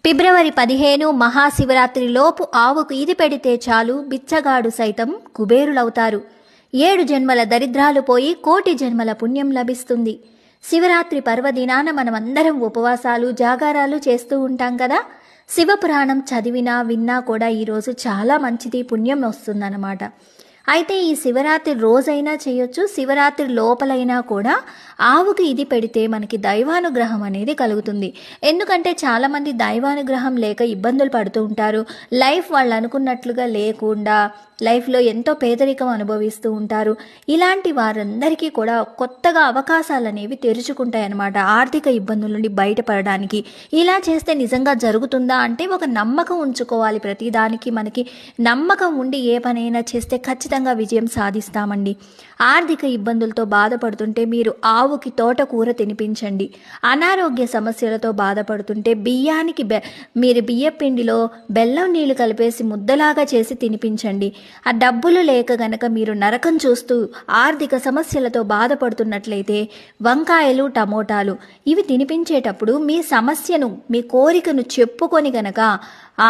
ఫిబ్రవరి 15 మహాశివరాత్రి లోపు ఆవుకు ఇది పెడితే చాలు బిచ్చగాడు సైతం కుబేరులవుతారు. 7 జన్మల దరిద్రాలు పోయి కోటి జన్మల పుణ్యం లభిస్తుంది. శివరాత్రి పర్వదినాన మనమందరం ఉపవాసాలు జాగారాలు చేస్తూ ఉంటాం కదా. శివపురాణం చదివినా విన్నా కూడా ఈరోజు చాలా మంచిది, పుణ్యం వస్తుందన్నమాట. అయితే ఈ శివరాత్రి రోజైనా చేయొచ్చు, శివరాత్రి లోపలైనా కూడా ఆవుకి ఇది పెడితే మనకి దైవానుగ్రహం అనేది కలుగుతుంది. ఎందుకంటే చాలామంది దైవానుగ్రహం లేక ఇబ్బందులు పడుతూ ఉంటారు. లైఫ్ వాళ్ళు అనుకున్నట్లుగా లేకుండా లైఫ్లో ఎంతో పేదరికం అనుభవిస్తూ ఉంటారు. ఇలాంటి వారందరికీ కూడా కొత్తగా అవకాశాలు అనేవి తెరుచుకుంటాయన్నమాట, ఆర్థిక ఇబ్బందుల నుండి బయటపడడానికి. ఇలా చేస్తే నిజంగా జరుగుతుందా అంటే ఒక నమ్మకం ఉంచుకోవాలి. ప్రతిదానికి మనకి నమ్మకం ఉండి ఏ పనైనా చేస్తే ఖచ్చితంగా విజయం సాధిస్తామండి. ఆర్థిక ఇబ్బందులతో బాధపడుతుంటే మీరు ఆవుకి తోటకూర తినిపించండి. అనారోగ్య సమస్యలతో బాధపడుతుంటే మీరు బియ్యపిండిలో బెల్లం నీళ్లు కలిపేసి ముద్దలాగా చేసి తినిపించండి. ఆ డబ్బులు లేక గనక మీరు నరకం చూస్తూ ఆర్థిక సమస్యలతో బాధపడుతున్నట్లయితే వంకాయలు, టమోటాలు ఇవి తినిపించేటప్పుడు మీ సమస్యను, మీ కోరికను చెప్పుకొని గనక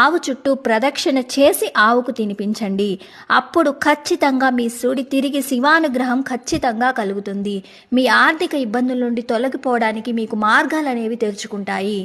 ఆవు చుట్టూ ప్రదక్షిణ చేసి ఆవుకు తినిపించండి. అప్పుడు ఖచ్చితంగా మీ సుడి తిరిగి శివానుగ్రహం ఖచ్చితంగా కలుగుతుంది. మీ ఆర్థిక ఇబ్బందుల నుండి తొలగిపోవడానికి మీకు మార్గాలు అనేవి తెరుచుకుంటాయి.